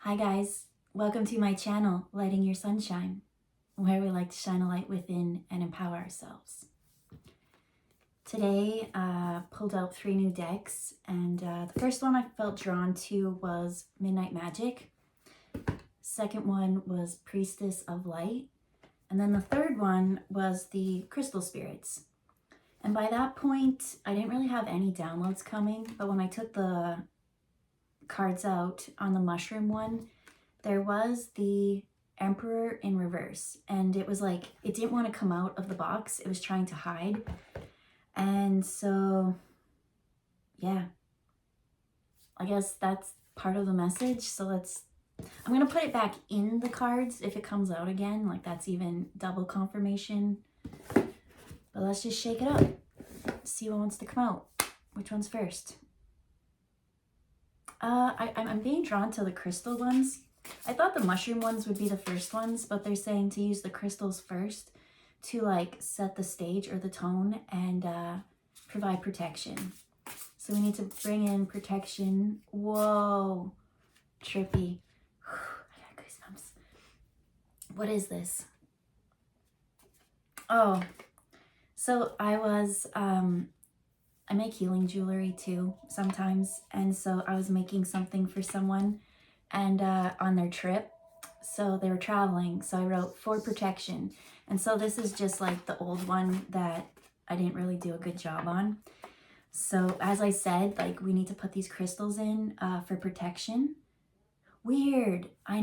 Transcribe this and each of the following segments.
Hi guys, welcome to my channel, Lighting Your Sunshine, where we like to shine a light within and empower ourselves. Today, pulled out 3 new decks, and the first one I felt drawn to was Midnight Magic. Second one was Priestess of Light, and then the third one was the Crystal Spirits. And by that point, I didn't really have any downloads coming, but when I took the cards out on the mushroom one, there was the Emperor in reverse, and it was like it didn't want to come out of the box. It was trying to hide. And so yeah, I guess that's part of the message. So I'm gonna put it back in the cards if it comes out again, like that's even double confirmation. But let's just shake it up, see what wants to come out. Which one's first? I'm being drawn to the crystal ones. I thought the mushroom ones would be the first ones, but they're saying to use the crystals first to like set the stage or the tone and provide protection. So we need to bring in protection. Whoa, trippy. I got goosebumps. What is this? Oh, so I make healing jewelry too sometimes, and so I was making something for someone and on their trip, so they were traveling, so I wrote for protection. And so this is just like the old one that I didn't really do a good job on. So as I said, like we need to put these crystals in for protection. Weird. I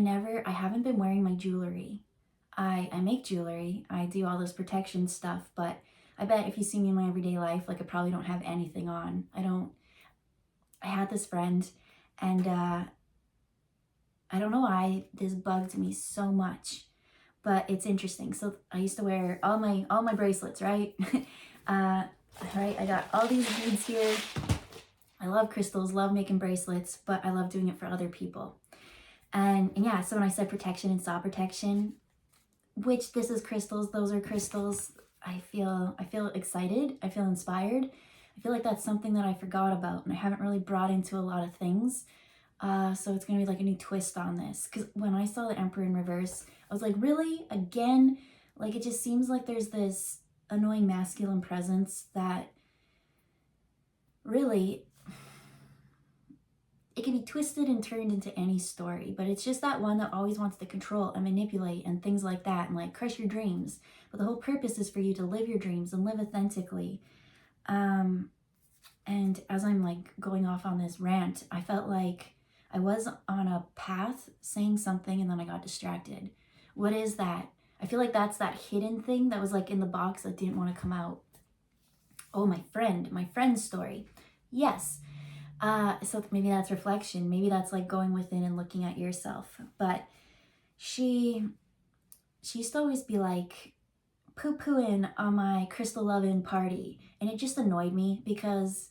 haven't been wearing my jewelry. I make jewelry, I do all this protection stuff, but I bet if you see me in my everyday life, like I probably don't have anything on. I had this friend, and I don't know why this bugged me so much, but it's interesting. So I used to wear all my bracelets, right? Right, I got all these beads here. I love crystals, love making bracelets, but I love doing it for other people. And yeah, so when I said protection and saw protection, which this is crystals, those are crystals, I feel excited, I feel inspired. I feel like that's something that I forgot about and I haven't really brought into a lot of things. So it's gonna be like a new twist on this. Because when I saw the Emperor in reverse, I was like, really? Again? Like it just seems like there's this annoying masculine presence that really, it can be twisted and turned into any story, but it's just that one that always wants to control and manipulate and things like that and like crush your dreams. But the whole purpose is for you to live your dreams and live authentically. And as I'm like going off on this rant, I felt like I was on a path saying something and then I got distracted. What is that? I feel like that's that hidden thing that was like in the box that didn't want to come out. Oh, my friend's story. Yes. So maybe that's reflection. Maybe that's like going within and looking at yourself. But she used to always be like poo-pooing on my crystal loving party. And it just annoyed me because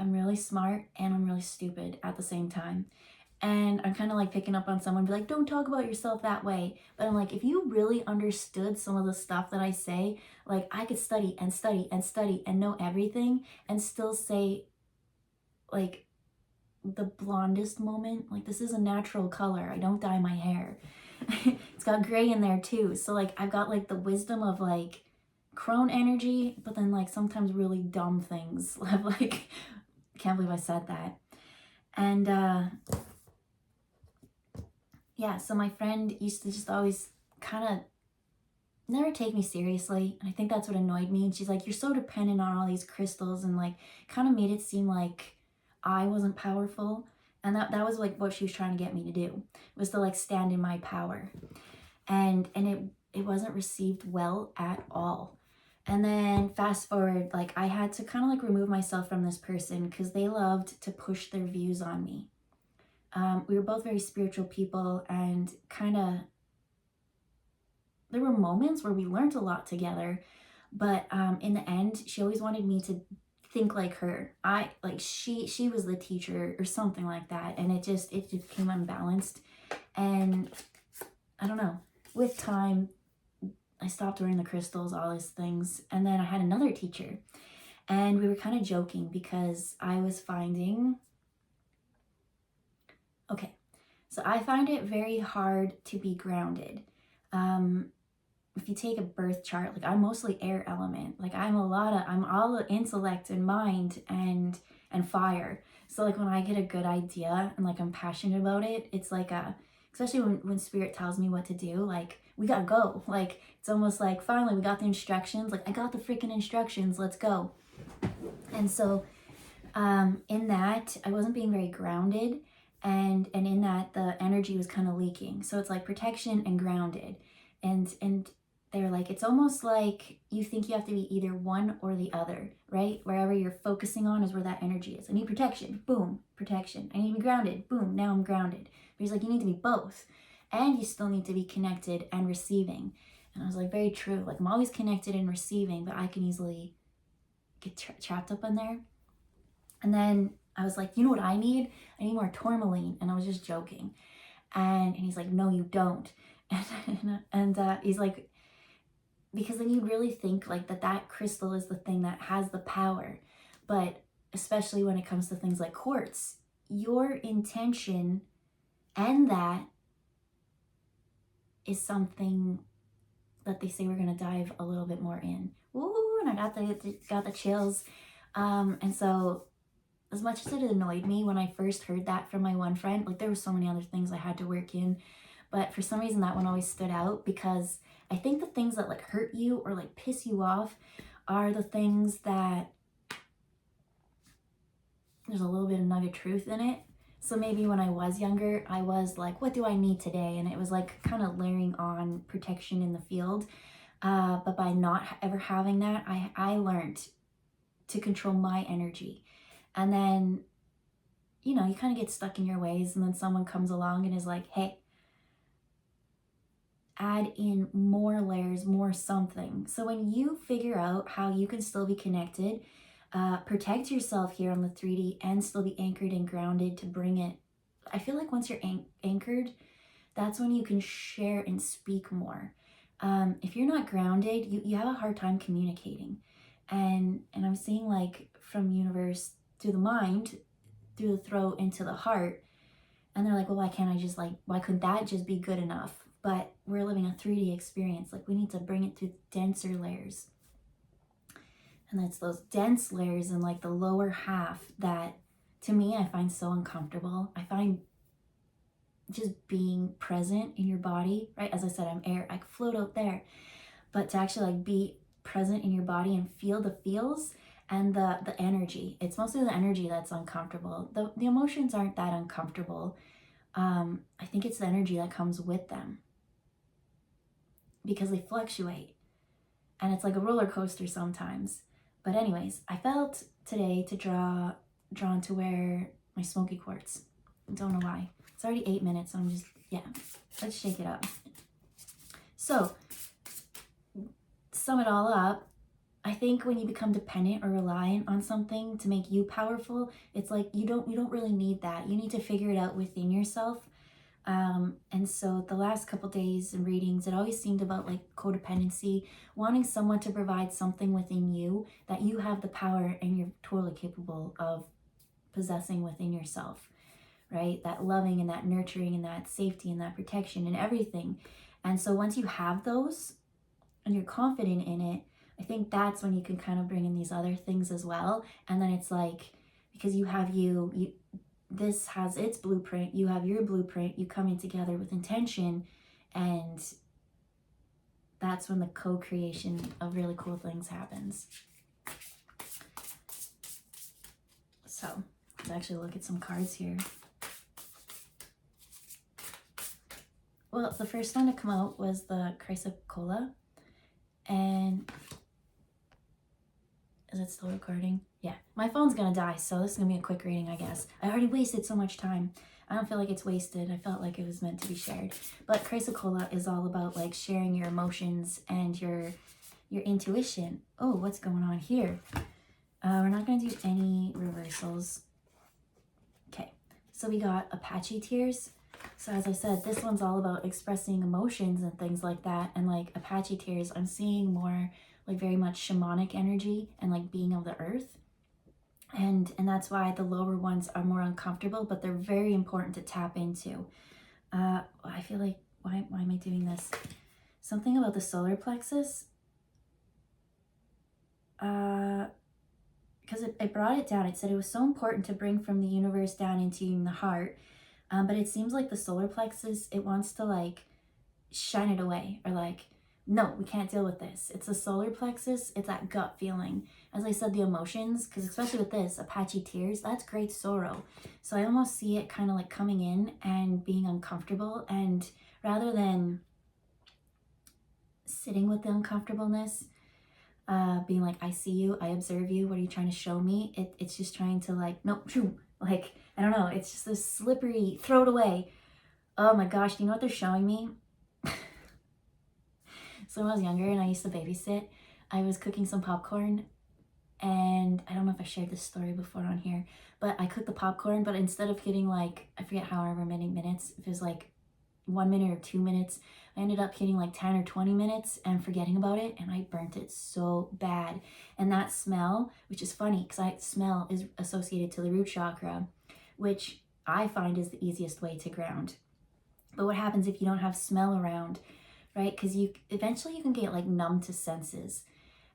I'm really smart and I'm really stupid at the same time. And I'm kind of like picking up on someone, be like, don't talk about yourself that way. But I'm like, if you really understood some of the stuff that I say, like I could study and study and study and know everything and still say like the blondest moment. Like this is a natural color. I don't dye my hair. It's got gray in there too. So like I've got like the wisdom of like crone energy, but then like sometimes really dumb things. I'm like, can't believe I said that. And yeah, so my friend used to just always kind of never take me seriously. And I think that's what annoyed me. And she's like, you're so dependent on all these crystals, and like kind of made it seem like I wasn't powerful. And that was like what she was trying to get me to do, was to like stand in my power. And it wasn't received well at all. And then fast forward, like I had to kind of like remove myself from this person because they loved to push their views on me. We were both very spiritual people, and kind of there were moments where we learned a lot together, but in the end she always wanted me to think like her. She was the teacher or something like that, and it just became unbalanced. And I don't know, with time I stopped wearing the crystals, all these things, and then I had another teacher, and we were kind of joking because I was finding Okay, so I find it very hard to be grounded. If you take a birth chart, like I'm mostly air element. Like I'm all intellect and mind and fire. So like when I get a good idea and like I'm passionate about it, it's like especially when spirit tells me what to do, like we gotta go. Like it's almost like finally we got the instructions. Like I got the freaking instructions, let's go. And so in that I wasn't being very grounded, and in that the energy was kind of leaking. So it's like protection and grounded, and they're like, it's almost like you think you have to be either one or the other, right? Wherever you're focusing on is where that energy is. I need protection, boom, protection. I need to be grounded, boom, now I'm grounded. But he's like, you need to be both, and you still need to be connected and receiving. And I was like, very true. Like I'm always connected and receiving, but I can easily get trapped up in there. And then I was like, you know what I need? I need more tourmaline. And I was just joking. And he's like, no, you don't. And he's like, because then you really think like that crystal is the thing that has the power. But especially when it comes to things like quartz, your intention and that is something that they say we're going to dive a little bit more in. Ooh, and I got the chills. And so as much as it annoyed me when I first heard that from my one friend, like there were so many other things I had to work in, but for some reason that one always stood out, because I think the things that like hurt you or like piss you off are the things that there's a little bit of nugget truth in it. So maybe when I was younger, I was like, what do I need today? And it was like kind of layering on protection in the field. But by not ever having that, I learned to control my energy. And then, you know, you kind of get stuck in your ways, and then someone comes along and is like, hey, add in more layers, more something. So when you figure out how you can still be connected, protect yourself here on the 3D and still be anchored and grounded to bring it. I feel like once you're anchored, that's when you can share and speak more. If you're not grounded, you have a hard time communicating. And I'm seeing like from universe to the mind, through the throat into the heart. And they're like, well, why couldn't that just be good enough? But we're living a 3D experience. Like we need to bring it to denser layers. And it's those dense layers in like the lower half that to me, I find so uncomfortable. I find just being present in your body, right? As I said, I'm air, I can float out there, but to actually like be present in your body and feel the feels and the energy. It's mostly the energy that's uncomfortable. The emotions aren't that uncomfortable. I think it's the energy that comes with them, because they fluctuate and it's like a roller coaster sometimes. But anyways, I felt today to drawn to wear my smoky quartz. Don't know why. It's already 8 minutes, so I'm just, yeah, let's shake it up. So, sum it all up, I think when you become dependent or reliant on something to make you powerful, it's like you don't really need that. You need to figure it out within yourself. And so the last couple days and readings, it always seemed about like codependency, wanting someone to provide something within you that you have the power and you're totally capable of possessing within yourself, right? That loving and that nurturing and that safety and that protection and everything. And so once you have those and you're confident in it, I think that's when you can kind of bring in these other things as well. And then it's like, because you have you this has its blueprint, you have your blueprint, you come in together with intention, and that's when the co-creation of really cool things happens. So let's actually look at some cards here. Well, the first one to come out was the Chrysocolla, and is it still recording? Yeah, my phone's gonna die, so this is gonna be a quick reading, I guess. I already wasted so much time. I don't feel like it's wasted. I felt like it was meant to be shared. But Chrysocolla is all about like sharing your emotions and your intuition. Oh, what's going on here? We're not gonna do any reversals. Okay, so we got Apache tears. So as I said, this one's all about expressing emotions and things like that. And like Apache tears, I'm seeing more like very much shamanic energy and like being of the earth. And that's why the lower ones are more uncomfortable, but they're very important to tap into. I feel like, why am I doing this? Something about the solar plexus. Because it brought it down. It said it was so important to bring from the universe down into the heart. But it seems like the solar plexus, it wants to like shine it away, or like, no, we can't deal with this. It's the solar plexus. It's that gut feeling. As I said, the emotions, because especially with this, Apache tears, that's great sorrow. So I almost see it kind of like coming in and being uncomfortable. And rather than sitting with the uncomfortableness, being like, I see you, I observe you, what are you trying to show me? It's just trying to like, no, like, I don't know, it's just this slippery, throw it away. Oh my gosh, do you know what they're showing me? So when I was younger and I used to babysit, I was cooking some popcorn, and I don't know if I shared this story before on here, but I cooked the popcorn, but instead of getting like, I forget however many minutes, if it was like 1 minute or 2 minutes, I ended up hitting like 10 or 20 minutes and forgetting about it, and I burnt it so bad. And that smell, which is funny because smell is associated to the root chakra, which I find is the easiest way to ground. But what happens if you don't have smell around, right? Because you eventually you can get like numb to senses.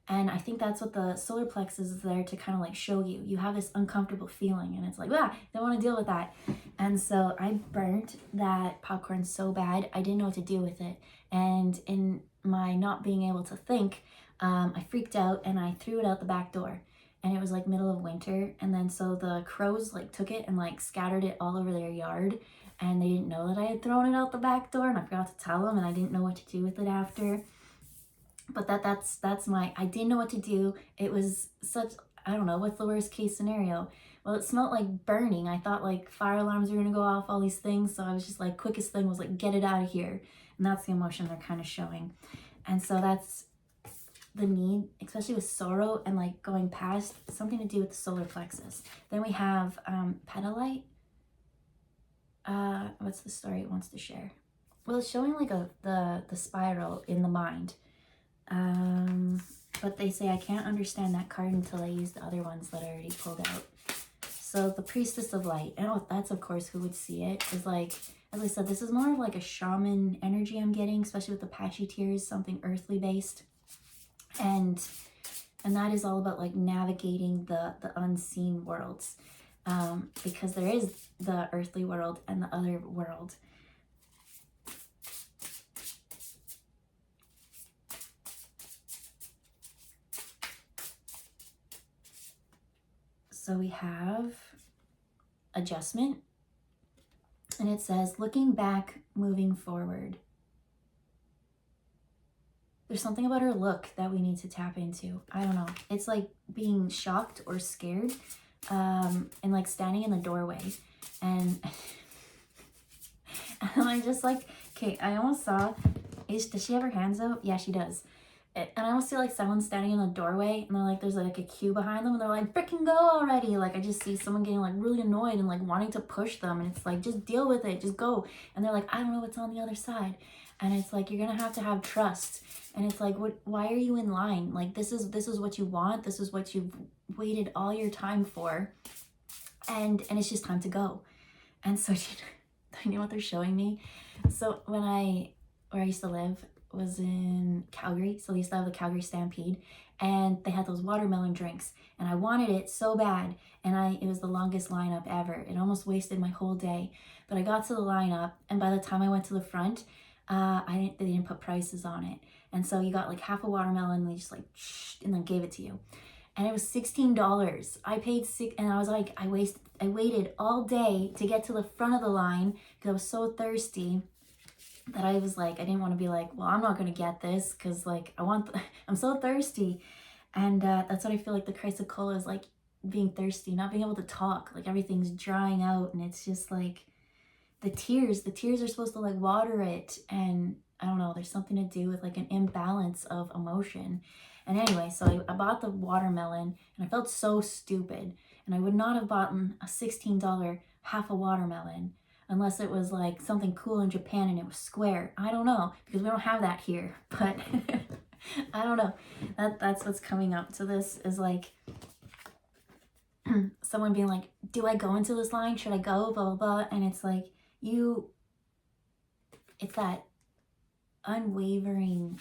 And I think that's what the solar plexus is there to kind of like show you. You have this uncomfortable feeling, and it's like, don't want to deal with that. And so I burnt that popcorn so bad, I didn't know what to do with it. And in my not being able to think, I freaked out and I threw it out the back door. And it was like middle of winter. And then so the crows like took it and like scattered it all over their yard. And they didn't know that I had thrown it out the back door, and I forgot to tell them, and I didn't know what to do with it after. But that's my, I didn't know what to do. It was such, I don't know, what's the worst case scenario? Well, it smelled like burning. I thought like fire alarms were gonna go off, all these things. So I was just like, quickest thing was like, get it out of here. And that's the emotion they're kind of showing. And so that's the need, especially with sorrow and like going past, something to do with the solar plexus. Then we have pedalite. What's the story it wants to share? Well, it's showing like the spiral in the mind. But they say I can't understand that card until I use the other ones that I already pulled out. So the Priestess of Light, and that's of course who would see it, is like, as I said, this is more of like a shaman energy I'm getting, especially with the Apache tears, something earthly based. And that is all about like navigating the unseen worlds, because there is the earthly world and the other world. So we have adjustment, and it says looking back, moving forward. There's something about her look that we need to tap into. I don't know. It's like being shocked or scared, and like standing in the doorway. And I'm just like, okay, I almost saw, does she have her hands out? Yeah, she does. And I almost see like someone standing in the doorway, and they're like, there's like a queue behind them, and they're like, freaking go already. Like I just see someone getting like really annoyed and like wanting to push them, and it's like, just deal with it, just go. And they're like, I don't know what's on the other side. And it's like, you're gonna have to have trust. And it's like, why are you in line? Like this is what you want, this is what you've waited all your time for, and it's just time to go. And so you know what they're showing me? So where I used to live was in Calgary, so they used to have the Calgary Stampede, and they had those watermelon drinks, and I wanted it so bad, and it was the longest lineup ever. It almost wasted my whole day, but I got to the lineup, and by the time I went to the front, they didn't put prices on it, and so you got like half a watermelon, and they just like and then gave it to you, and it was $16. I paid and I was like, I waited all day to get to the front of the line because I was so thirsty that I was like, I didn't want to be like, well, I'm not going to get this because like I'm so thirsty. And that's what I feel like the chrysocolla is like, being thirsty, not being able to talk, like everything's drying out, and it's just like the tears are supposed to like water it, and I don't know, there's something to do with like an imbalance of emotion. And anyway, so I bought the watermelon, and I felt so stupid, and I would not have bought a $16 half a watermelon unless it was like something cool in Japan and it was square. I don't know, because we don't have that here, but I don't know. That's what's coming up. So this is like, someone being like, do I go into this line? Should I go? Blah, blah, blah. And it's like, it's that unwavering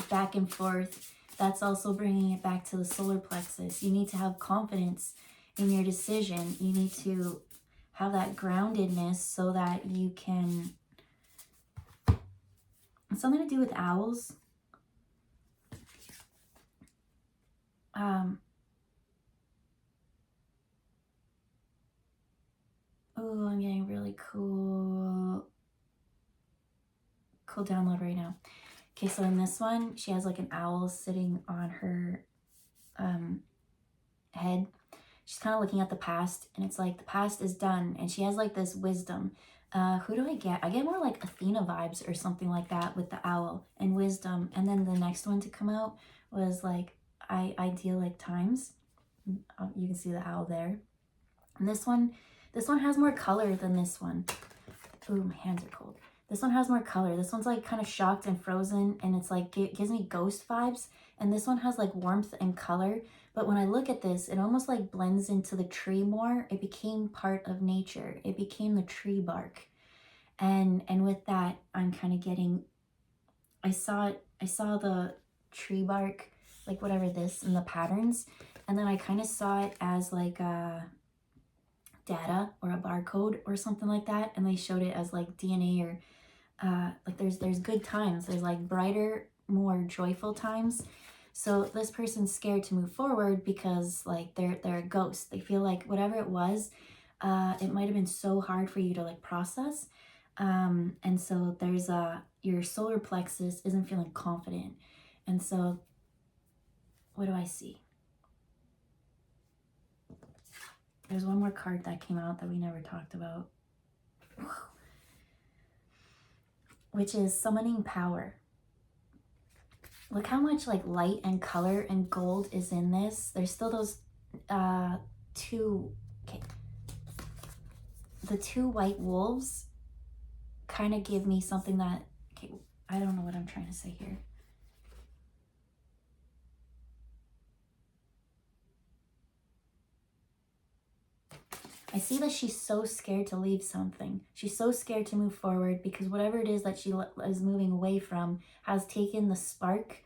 back and forth. That's also bringing it back to the solar plexus. You need to have confidence in your decision. You need to have that groundedness so that you can... Something to do with owls. Oh, I'm getting really cool download right now. Okay, so in this one, she has like an owl sitting on her head. She's kind of looking at the past, and it's like the past is done, and she has like this wisdom. Who do I get? I get more like Athena vibes or something like that with the owl and wisdom. And then the next one to come out was like idyllic times. You can see the owl there. And this one has more color than this one. Ooh, my hands are cold. This one has more color. This one's like kind of shocked and frozen, and it's like, it gives me ghost vibes. And this one has like warmth and color. But when I look at this, it almost like blends into the tree more. It became part of nature. It became the tree bark. And with that, I'm kind of getting, I saw the tree bark, like whatever this, and the patterns. And then I kind of saw it as like a data or a barcode or something like that. And they showed it as like DNA or like there's good times. There's like brighter, more joyful times. So this person's scared to move forward because like they're a ghost. They feel like whatever it was, it might have been so hard for you to like process. And so there's your solar plexus isn't feeling confident. And so what do I see? There's one more card that came out that we never talked about, which is summoning power. Look how much like light and color and gold is in this. There's still those two, okay. The two white wolves kind of give me something that, okay, I don't know what I'm trying to say here. I see that she's so scared to leave something. She's so scared to move forward because whatever it is that she is moving away from has taken the spark.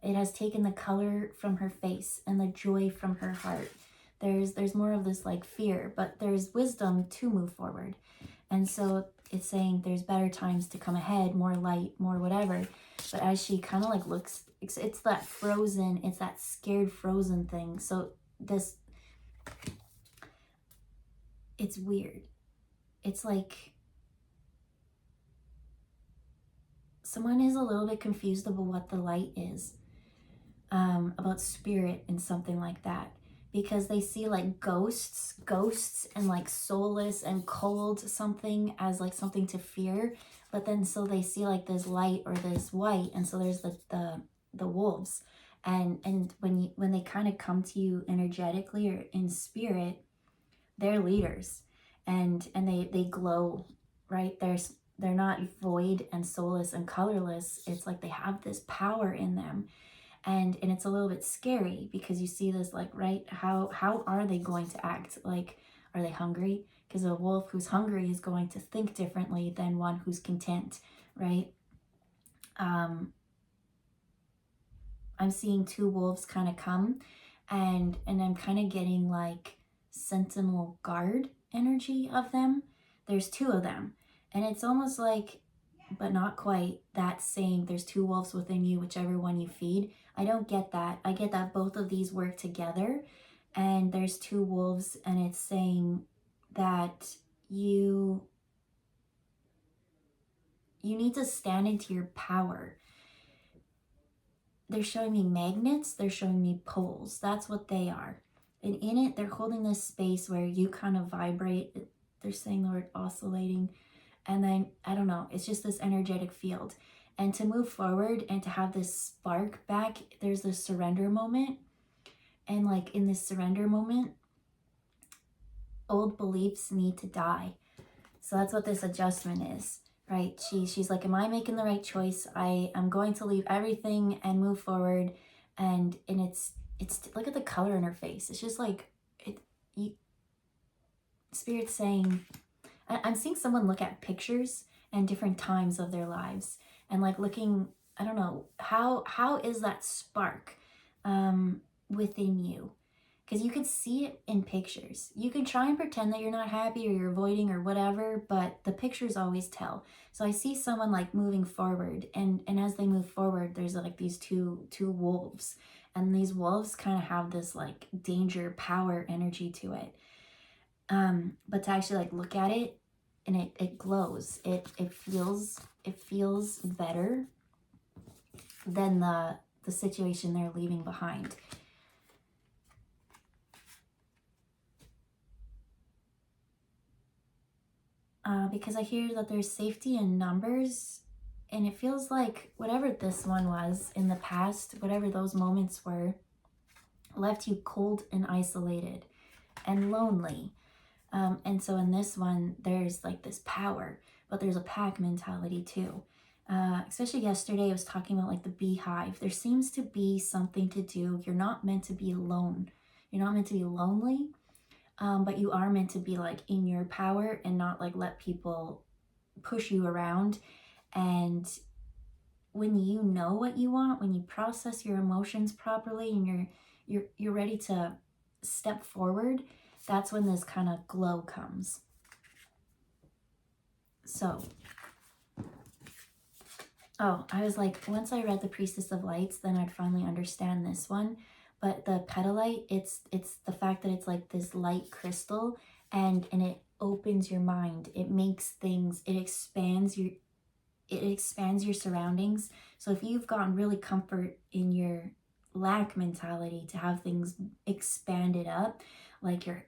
It has taken the color from her face and the joy from her heart. There's more of this like fear, but there's wisdom to move forward. And so it's saying there's better times to come ahead, more light, more whatever. But as she kind of like looks, it's that frozen, it's that scared frozen thing. So this, it's weird. It's like someone is a little bit confused about what the light is, about spirit and something like that, because they see like ghosts and like soulless and cold something as like something to fear. But then so they see like this light or this white, and so there's the wolves, and when they kind of come to you energetically or in spirit, they're leaders, and they glow, right? They're not void and soulless and colorless. It's like they have this power in them, and it's a little bit scary because you see this like, right, how are they going to act? Like, are they hungry? Because a wolf who's hungry is going to think differently than one who's content, right? I'm seeing two wolves kind of come, and I'm kind of getting like sentinel guard energy of them. There's two of them, and it's almost like, but not quite, that saying there's two wolves within you, whichever one you feed. I don't get that. I get that both of these work together, and there's two wolves, and it's saying that you need to stand into your power. They're showing me magnets, they're showing me poles. That's what they are. And in it, they're holding this space where you kind of vibrate. They're saying the word oscillating. And then, I don't know, it's just this energetic field. And to move forward and to have this spark back, there's this surrender moment. And like in this surrender moment, old beliefs need to die. So that's what this adjustment is, right? She's like, am I making the right choice? I am going to leave everything and move forward. And it's look at the color in her face. It's just like, Spirit's saying, I'm seeing someone look at pictures and different times of their lives and like looking, I don't know, how is that spark within you? Because you can see it in pictures. You can try and pretend that you're not happy or you're avoiding or whatever, but the pictures always tell. So I see someone like moving forward, and as they move forward, there's like these two wolves, and these wolves kind of have this like danger, power, energy to it. But to actually like look at it, and it glows. It feels better than the situation they're leaving behind. Because I hear that there's safety in numbers, and it feels like whatever this one was in the past, whatever those moments were, left you cold and isolated and lonely. And so in this one, there's like this power, but there's a pack mentality too. Especially yesterday, I was talking about like the beehive. There seems to be something to do. You're not meant to be alone. You're not meant to be lonely, but you are meant to be like in your power and not like let people push you around. And when you know what you want, when you process your emotions properly, and you're ready to step forward, that's when this kind of glow comes. So, I was like, once I read the Priestess of Lights, then I'd finally understand this one. But the petalite, it's the fact that it's like this light crystal, and it opens your mind. It makes things, it expands your surroundings. So if you've gotten really comfort in your lack mentality, to have things expanded up, like you're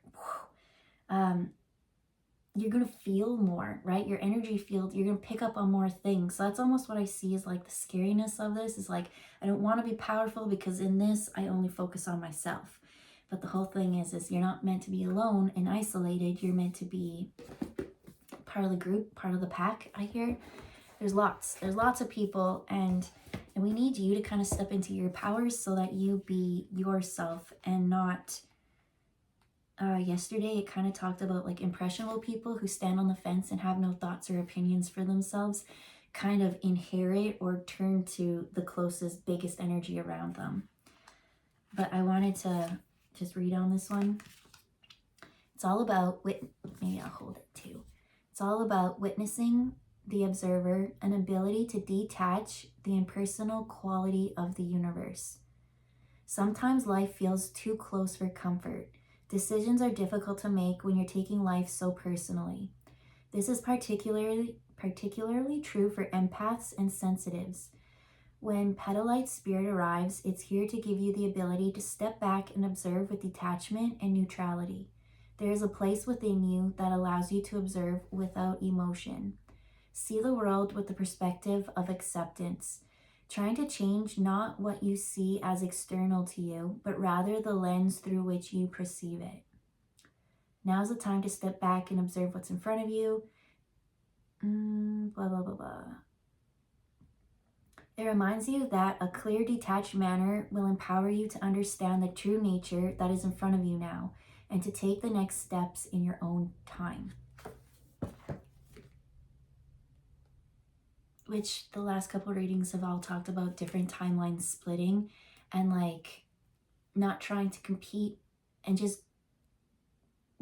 gonna feel more, right? Your energy field, you're gonna pick up on more things. So that's almost what I see as like the scariness of this, is like, I don't want to be powerful because in this I only focus on myself. But the whole thing is you're not meant to be alone and isolated. You're meant to be part of the group, part of the pack. I hear there's lots of people, and we need you to kind of step into your powers so that you be yourself and not yesterday it kind of talked about like impressionable people who stand on the fence and have no thoughts or opinions for themselves, kind of inherit or turn to the closest, biggest energy around them. But I wanted to just read on this one. It's all about maybe I'll hold it too. It's all about witnessing the observer, an ability to detach the impersonal quality of the universe. Sometimes life feels too close for comfort. Decisions are difficult to make when you're taking life so personally. This is particularly true for empaths and sensitives. When petalite spirit arrives, it's here to give you the ability to step back and observe with detachment and neutrality. There is a place within you that allows you to observe without emotion. See the world with the perspective of acceptance, trying to change not what you see as external to you, but rather the lens through which you perceive it. Now is the time to step back and observe what's in front of you. Blah, blah, blah, blah. It reminds you that a clear, detached manner will empower you to understand the true nature that is in front of you now, and to take the next steps in your own time. Which the last couple readings have all talked about different timelines splitting, and like not trying to compete, and just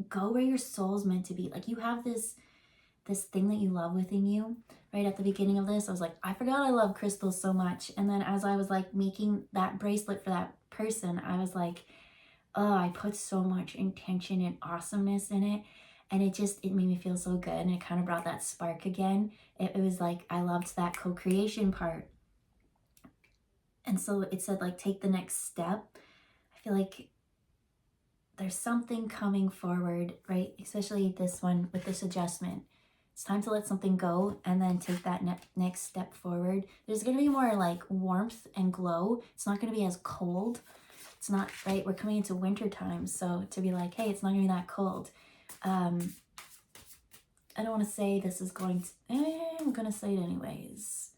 go where your soul's meant to be. Like you have this thing that you love within you. Right at the beginning of this, I was like, I forgot I love crystals so much. And then as I was like making that bracelet for that person, I was like, oh, I put so much intention and awesomeness in it. And it made me feel so good. And it kind of brought that spark again. It was like, I loved that co-creation part. And so it said like, take the next step. I feel like there's something coming forward, right? Especially this one with this adjustment. It's time to let something go and then take that next step forward. There's going to be more like warmth and glow. It's not going to be as cold. It's not, right? We're coming into winter time. So to be like, hey, it's not going to be that cold. I don't want to say this is going to, I'm going to say it anyways.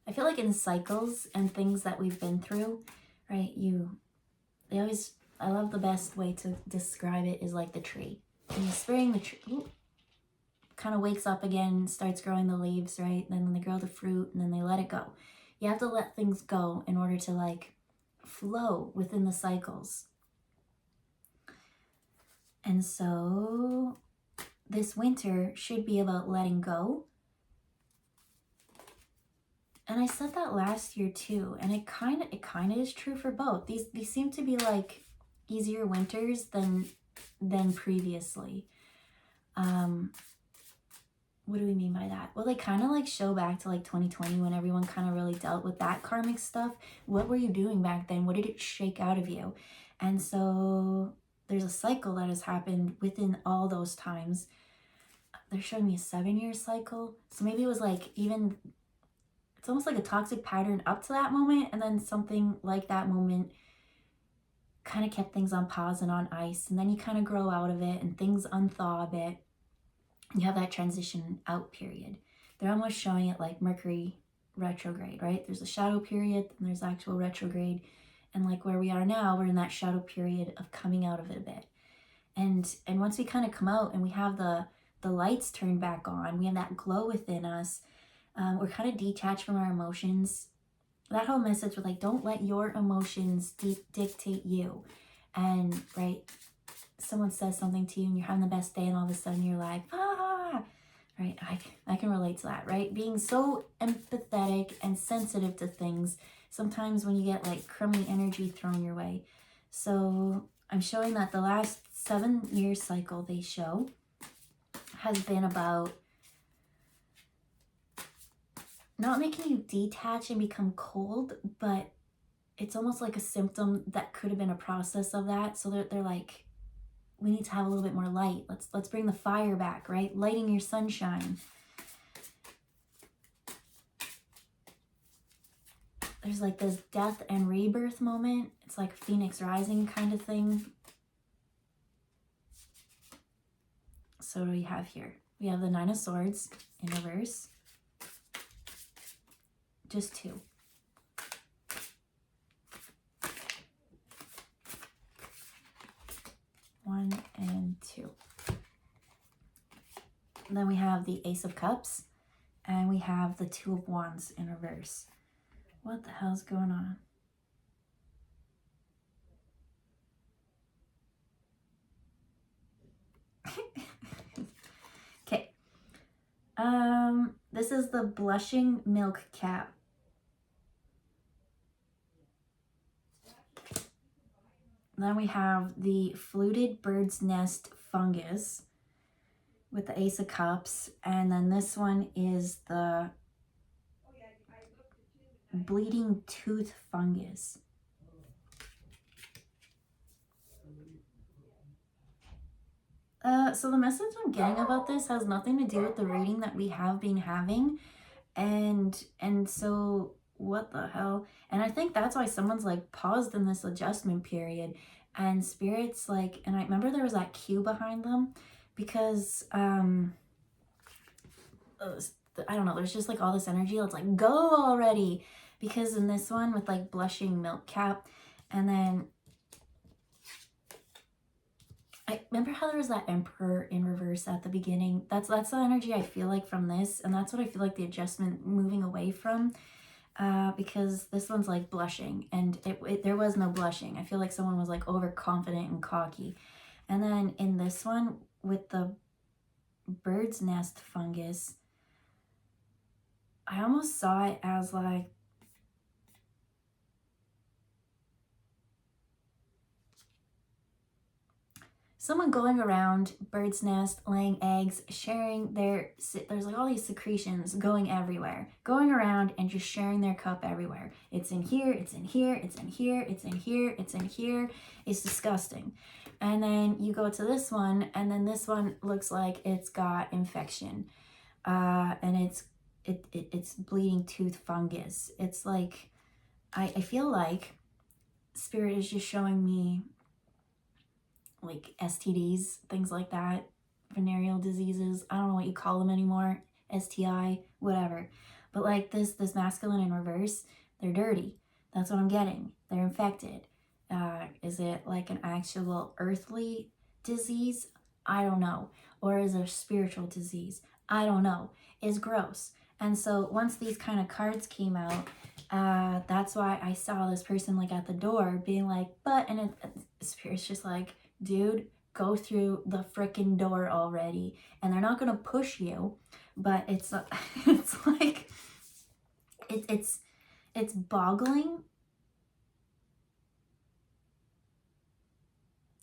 I feel like in cycles and things that we've been through, right? I love the best way to describe it is like the tree. When you're spraying the tree, kind of wakes up again, starts growing the leaves, right? Then they grow the fruit, and then they let it go. You have to let things go in order to like flow within the cycles. And so this winter should be about letting go. And I said that last year too, and it kind of is true for both. These seem to be like easier winters than previously. What do we mean by that? Well, they kind of like show back to like 2020 when everyone kind of really dealt with that karmic stuff. What were you doing back then? What did it shake out of you? And so there's a cycle that has happened within all those times. They're showing me a 7-year cycle. So maybe it was like even, it's almost like a toxic pattern up to that moment. And then something like that moment kind of kept things on pause and on ice. And then you kind of grow out of it and things unthaw a bit. You have that transition out period. They're almost showing it like Mercury retrograde, right? There's a shadow period and there's actual retrograde. And like where we are now, we're in that shadow period of coming out of it a bit. And once we kind of come out and we have the lights turned back on, we have that glow within us, we're kind of detached from our emotions. That whole message with like, don't let your emotions dictate you. And right, someone says something to you and you're having the best day and all of a sudden you're like, right? I can relate to that, right? Being so empathetic and sensitive to things, sometimes when you get like crummy energy thrown your way. So I'm showing that the last 7-year cycle they show has been about not making you detach and become cold, but it's almost like a symptom that could have been a process of that. So they're like, we need to have a little bit more light. Let's bring the fire back, right? Lighting your sunshine. There's like this death and rebirth moment. It's like Phoenix rising kind of thing. So what do we have here? We have the 9 of Swords in reverse. Just 2. One and 2. And then we have the Ace of Cups. And we have the 2 of Wands in reverse. What the hell's going on? Okay. This is the Blushing Milk Cap. Then we have the Fluted Bird's Nest Fungus with the Ace of Cups. And then this one is the Bleeding Tooth Fungus. So the message I'm getting about this has nothing to do with the reading that we have been having. And so what the hell? And I think that's why someone's like paused in this adjustment period. And Spirit's like, and I remember there was that cue behind them because I don't know, there's just like all this energy. Let's like go already. Because in this one with like Blushing Milk Cap, and then I remember how there was that Emperor in reverse at the beginning. That's the energy I feel like from this, and that's what I feel like the adjustment moving away from, because this one's like blushing, and there was no blushing. I feel like someone was like overconfident and cocky. And then in this one with the Bird's Nest Fungus, I almost saw it as like someone going around bird's nest, laying eggs, sharing there's like all these secretions going everywhere, going around and just sharing their cup everywhere. It's in here, it's in here, it's in here, it's in here, it's in here. It's disgusting. And then you go to this one, and then this one looks like it's got infection. And it's bleeding tooth fungus. It's like, I feel like Spirit is just showing me like STDs, things like that, venereal diseases. I don't know what you call them anymore, STI, whatever. But like this masculine in reverse, they're dirty. That's what I'm getting. They're infected. Is it like an actual earthly disease? I don't know. Or is it a spiritual disease? I don't know. It's gross. And so once these kind of cards came out, that's why I saw this person like at the door being like, and Spirit's just like, dude, go through the freaking door already. And they're not going to push you, but it's it's like, it's boggling.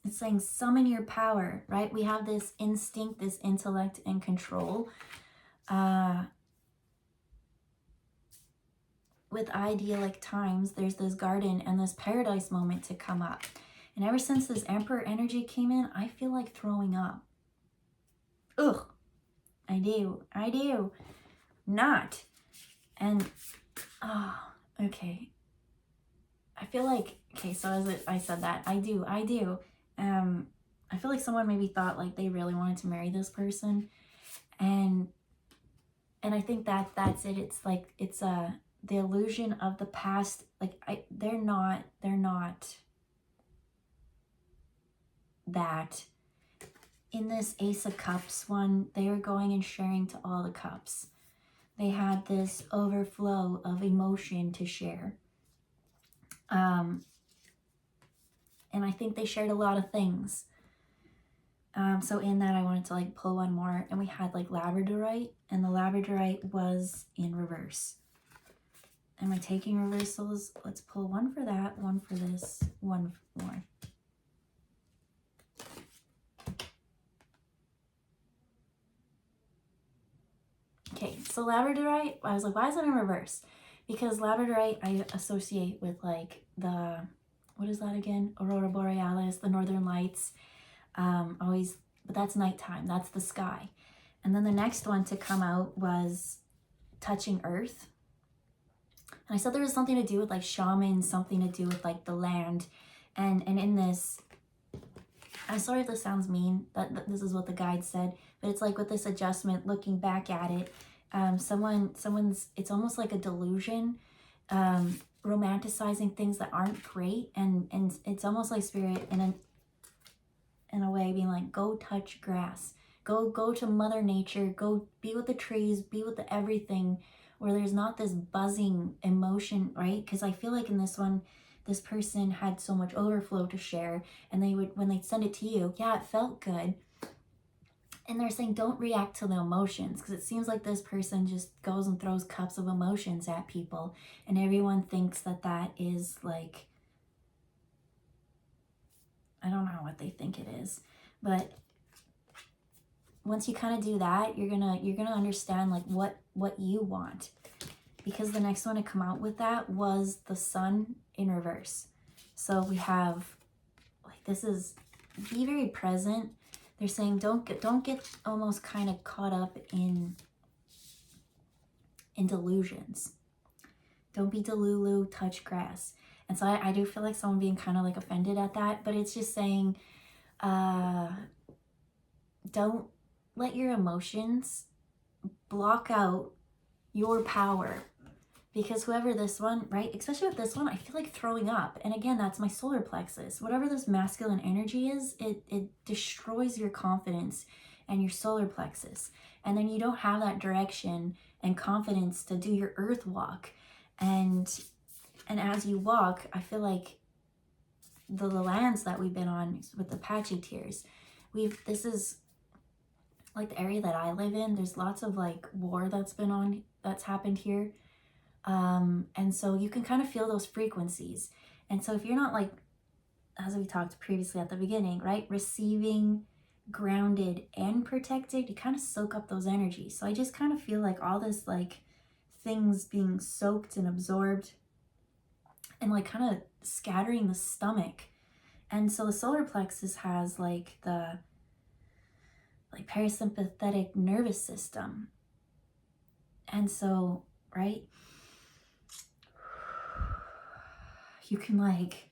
It's saying summon your power, right? We have this instinct, this intellect and control. With idyllic times, there's this garden and this paradise moment to come up. And ever since this Emperor energy came in, I feel like throwing up. Ugh. I do. Not. And, okay. I feel like, okay, so as I said that, I do. I feel like someone maybe thought like they really wanted to marry this person. And I think that's it. It's like, it's the illusion of the past. Like, they're not that. In this Ace of Cups one, they were going and sharing to all the cups. They had this overflow of emotion to share. And I think they shared a lot of things. So in that, I wanted to like pull one more, and we had like Labradorite, and the Labradorite was in reverse. Am I taking reversals? Let's pull one for that, one for this, one more. Okay, so Labradorite, I was like, why is it in reverse? Because Labradorite I associate with like the, what is that again? Aurora Borealis, the Northern Lights. But that's nighttime, that's the sky. And then the next one to come out was touching earth. And I said there was something to do with like shamans, something to do with like the land. And in this, I'm sorry if this sounds mean, but this is what the guide said, but it's like with this adjustment, looking back at it, someone's, it's almost like a delusion, romanticizing things that aren't great. And it's almost like Spirit in a way being like, go touch grass, go to Mother Nature, go be with the trees, be with the everything, where there's not this buzzing emotion, right? Because I feel like in this one, this person had so much overflow to share, and they would, when they send it to you, yeah, it felt good. And they're saying don't react to the emotions, because it seems like this person just goes and throws cups of emotions at people, and everyone thinks that that is like, I don't know what they think it is, but once you kind of do that, you're gonna understand like what you want. Because the next one to come out with that was the Sun in reverse. So we have like, this is, be very present. They're saying don't get almost kind of caught up in delusions. Don't be delulu, touch grass. And so I do feel like someone being kind of like offended at that, but it's just saying, don't let your emotions block out your power. Because whoever this one, right, especially with this one, I feel like throwing up. And again, that's my solar plexus. Whatever this masculine energy is, it destroys your confidence and your solar plexus. And then you don't have that direction and confidence to do your earth walk. And as you walk, I feel like the lands that we've been on with the Apache tears, this is like the area that I live in. There's lots of like war that's happened here. And so you can kind of feel those frequencies. And so if you're not like, as we talked previously at the beginning, right, receiving, grounded, and protected, you kind of soak up those energies. So I just kind of feel like all this like things being soaked and absorbed and like kind of scattering the stomach. And so the solar plexus has like the like parasympathetic nervous system. And so, right, you can like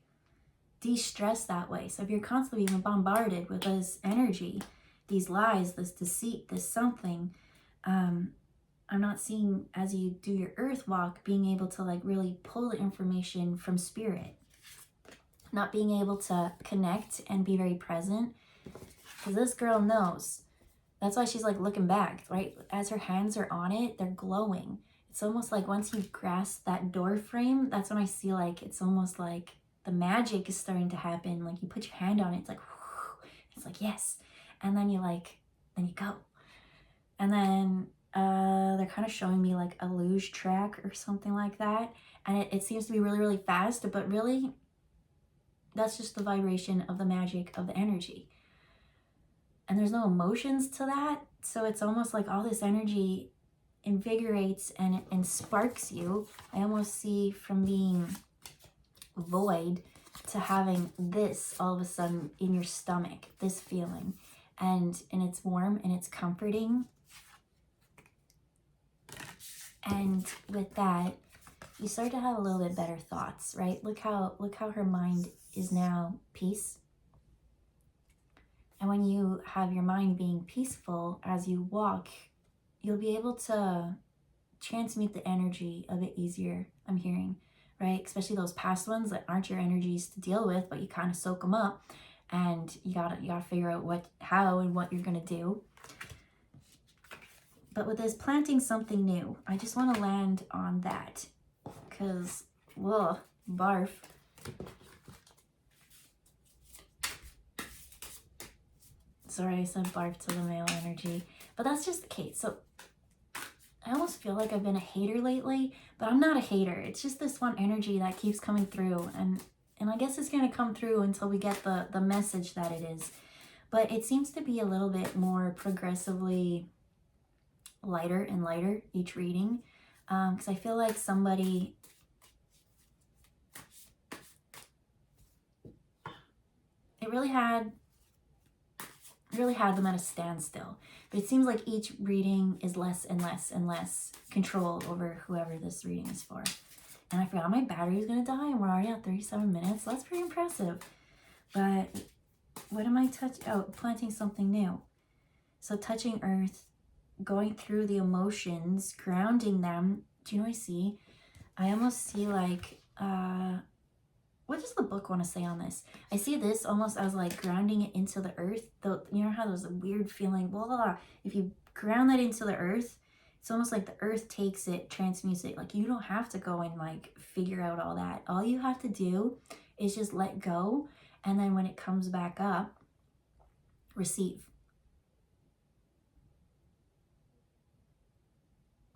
de-stress that way. So if you're constantly being bombarded with this energy, these lies, this deceit, this something, I'm not seeing, as you do your earth walk, being able to like really pull the information from Spirit. not being able to connect and be very present. Because this girl knows. That's why she's like looking back, right? As her hands are on it, they're glowing. It's almost like once you grasp that door frame, that's when I see like, it's almost like the magic is starting to happen. Like you put your hand on it, it's like, whew, it's like, yes. And then you go. And then they're kind of showing me like a luge track or something like that. And it seems to be really, really fast, but really that's just the vibration of the magic of the energy. And there's no emotions to that. So it's almost like all this energy invigorates and sparks you. I almost see from being void to having this all of a sudden in your stomach, this feeling. And it's warm and it's comforting. And with that, you start to have a little bit better thoughts, right? Look how her mind is now peace. And when you have your mind being peaceful as you walk, you'll be able to transmute the energy a bit easier, I'm hearing, right? Especially those past ones that aren't your energies to deal with, but you kind of soak them up, and you gotta figure out how and what you're gonna do. But with this planting something new, I just want to land on that, because, whoa, barf. Sorry, I said barf to the male energy, but that's just the case. So I almost feel like I've been a hater lately, but I'm not a hater. It's just this one energy that keeps coming through, and I guess it's going to come through until we get the message that it is. But it seems to be a little bit more progressively lighter and lighter each reading, because I feel like somebody really had them at a standstill. But it seems like each reading is less and less and less control over whoever this reading is for. And I forgot my battery is going to die, and we're already at 37 minutes. So that's pretty impressive. But what am I planting something new. So touching earth, going through the emotions, grounding them. Do you know what I see? I almost see like, what does the book want to say on this? I see this almost as like grounding it into the earth. You know how there's a weird feeling, blah, blah, blah. If you ground that into the earth, it's almost like the earth takes it, transmutes it. Like you don't have to go and like figure out all that. All you have to do is just let go. And then when it comes back up, receive.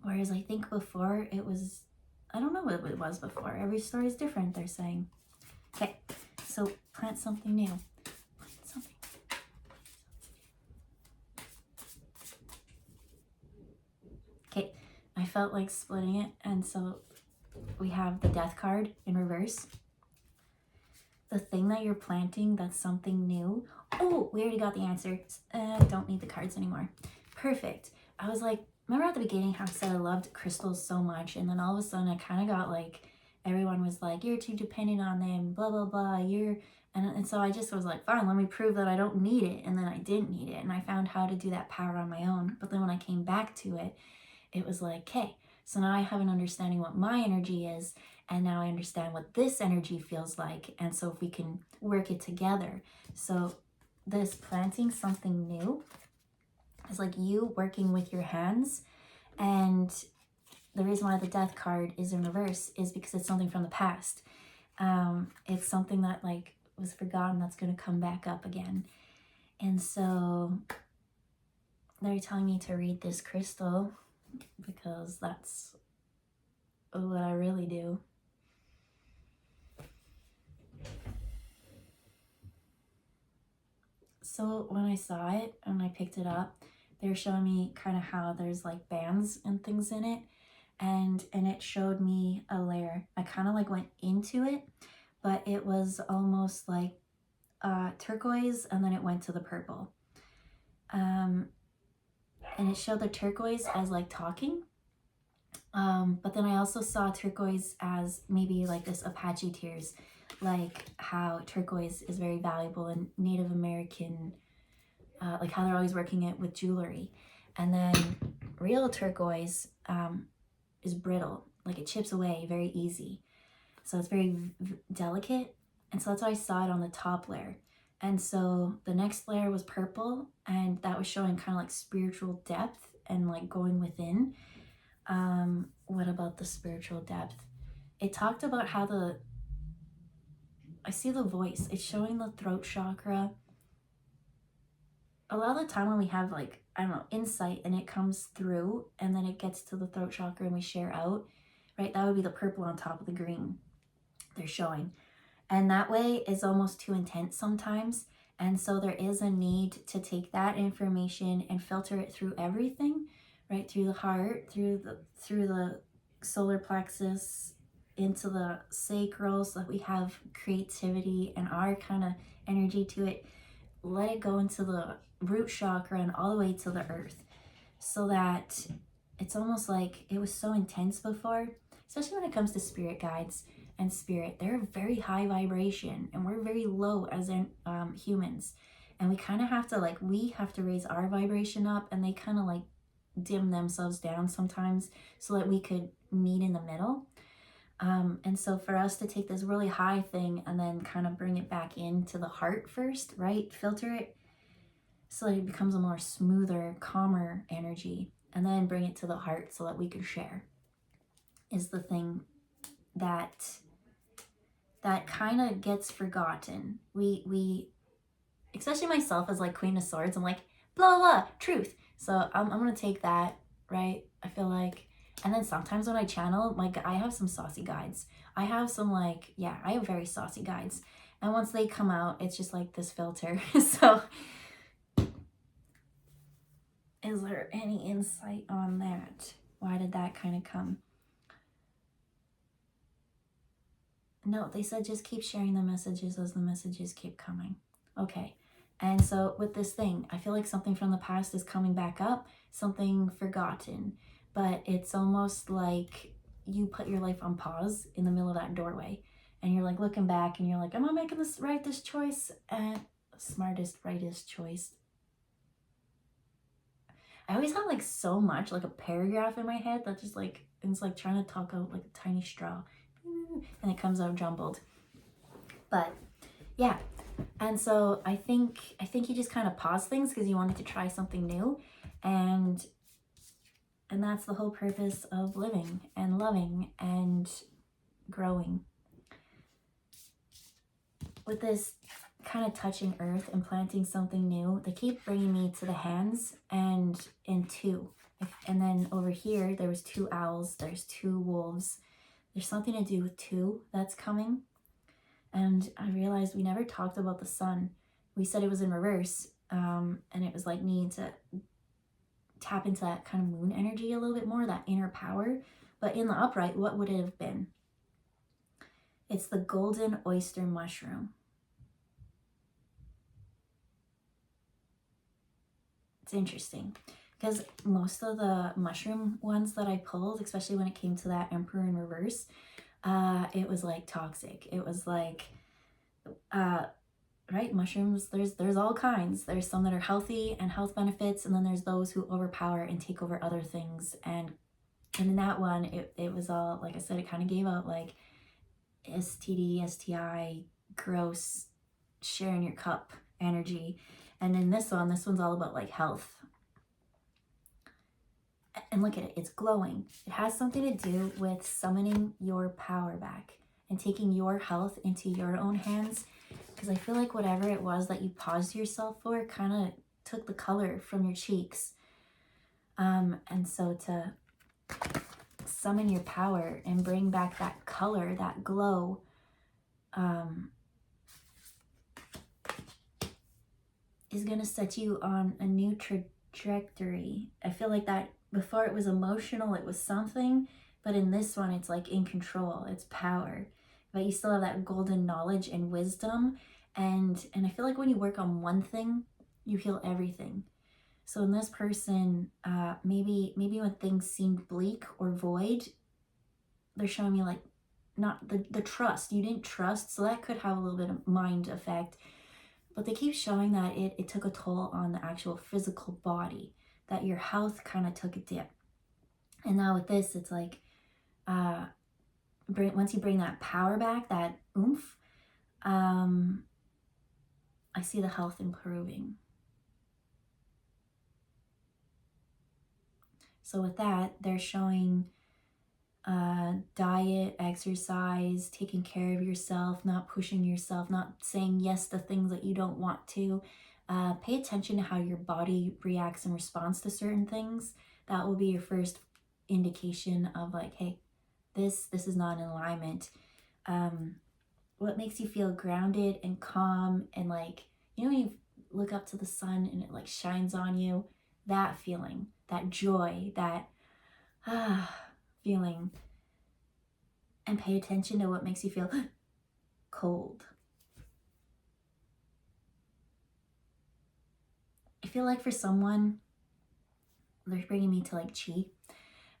Whereas I think before it was, I don't know what it was before. Every story is different, they're saying. Okay, so plant something new. Plant something. Okay, I felt like splitting it, and so we have the death card in reverse. The thing that you're planting, that's something new. Oh, we already got the answer. Don't need the cards anymore. Perfect. I was like, remember at the beginning how I said I loved crystals so much, and then all of a sudden I kind of got like, everyone was like, you're too dependent on them, blah, blah, blah, and so I just was like, fine, let me prove that I don't need it, and then I didn't need it, and I found how to do that power on my own. But then when I came back to it, it was like, okay, so now I have an understanding what my energy is, and now I understand what this energy feels like, and so if we can work it together. So this planting something new is like you working with your hands, and the reason why the death card is in reverse is because it's something from the past. It's something that like was forgotten that's going to come back up again. And so they're telling me to read this crystal because that's what I really do. So when I saw it and I picked it up, they were showing me kind of how there's like bands and things in it. And it showed me a layer. I kind of like went into it, but it was almost like turquoise, and then it went to the purple. And it showed the turquoise as like talking. But then I also saw turquoise as maybe like this Apache tears, like how turquoise is very valuable in Native American, like how they're always working it with jewelry. And then real turquoise, is brittle, like it chips away very easy, so it's very delicate. And so that's why I saw it on the top layer. And so the next layer was purple, and that was showing kind of like spiritual depth and like going within. What about the spiritual depth? It talked about how I see the voice. It's showing the throat chakra. A lot of the time when we have like, I don't know, insight and it comes through and then it gets to the throat chakra and we share out, right? That would be the purple on top of the green they're showing. And that way is almost too intense sometimes. And so there is a need to take that information and filter it through everything, right? Through the heart, through the solar plexus, into the sacral, so that we have creativity and our kind of energy to it. Let it go into the root chakra and all the way to the earth, so that it's almost like it was so intense before, especially when it comes to spirit guides and spirit. They're very high vibration and we're very low as in humans, and we kind of have to we have to raise our vibration up, and they kind of like dim themselves down sometimes so that we could meet in the middle. And so for us to take this really high thing and then kind of bring it back into the heart first, right? Filter it so that it becomes a more smoother, calmer energy, and then bring it to the heart so that we can share, is the thing that kind of gets forgotten. We especially myself as like Queen of Swords, I'm like, blah, blah, blah, truth. So I'm going to take that, right? I feel like, and then sometimes when I channel, I have some saucy guides. I have some I have very saucy guides. And once they come out, it's just like this filter. So is there any insight on that? Why did that kind of come? No, they said just keep sharing the messages as the messages keep coming. Okay. And so with this thing, I feel like something from the past is coming back up, something forgotten. But it's almost like you put your life on pause in the middle of that doorway. And you're like looking back and you're like, am I making this choice? Smartest, rightest choice. I always have like so much, like a paragraph in my head that just like, it's like trying to talk out like a tiny straw. And it comes out jumbled. But yeah. And so I think you just kind of pause things because you wanted to try something new. And that's the whole purpose of living and loving and growing. With this kind of touching earth and planting something new, they keep bringing me to the hands and in two. And then over here, there was 2 owls, there's 2 wolves. There's something to do with 2 that's coming. And I realized we never talked about the sun. We said it was in reverse, and it was like needing to tap into that kind of moon energy a little bit more, that inner power. But in the upright, what would it have been? It's the golden oyster mushroom. It's interesting because most of the mushroom ones that I pulled, especially when it came to that Emperor in reverse, it was like toxic. It was like, right, mushrooms, there's all kinds. There's some that are healthy and health benefits, and then there's those who overpower and take over other things. And in that one, it was all, like I said, it kind of gave out like STD, STI, gross, sharing your cup energy. And in this one's all about like health. And look at it, it's glowing. It has something to do with summoning your power back and taking your health into your own hands. Because I feel like whatever it was that you paused yourself for kind of took the color from your cheeks. And so to summon your power and bring back that color, that glow, is going to set you on a new trajectory. I feel like that before it was emotional, it was something, but in this one, it's like in control, it's power. But you still have that golden knowledge and wisdom. And I feel like when you work on one thing, you heal everything. So in this person, maybe when things seemed bleak or void, they're showing me like not the trust. You didn't trust, so that could have a little bit of mind effect. But they keep showing that it took a toll on the actual physical body, that your health kind of took a dip. And now with this, it's like, once you bring that power back, that oomph, I see the health improving. So with that, they're showing diet, exercise, taking care of yourself, not pushing yourself, not saying yes to things that you don't want to. Pay attention to how your body reacts in response to certain things. That will be your first indication of like, hey, this is not in alignment. What makes you feel grounded and calm and like, you know, when you look up to the sun and it like shines on you, that feeling, that joy, that feeling. And pay attention to what makes you feel cold. I feel like for someone, they're bringing me to like chi.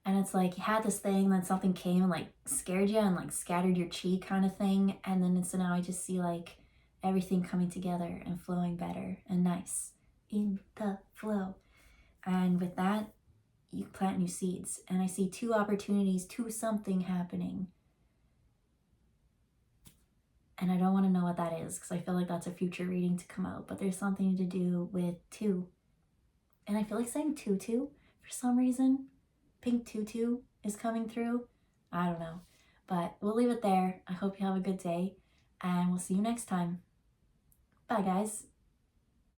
And it's like you had this thing, then something came and like scared you and like scattered your chi kind of thing. And then so now I just see like everything coming together and flowing better and nice in the flow. And with that, you plant new seeds. And I see 2 opportunities, 2 something happening. And I don't want to know what that is because I feel like that's a future reading to come out. But there's something to do with 2. And I feel like saying tutu for some reason. Pink tutu is coming through. I don't know. But we'll leave it there. I hope you have a good day. And we'll see you next time. Bye, guys.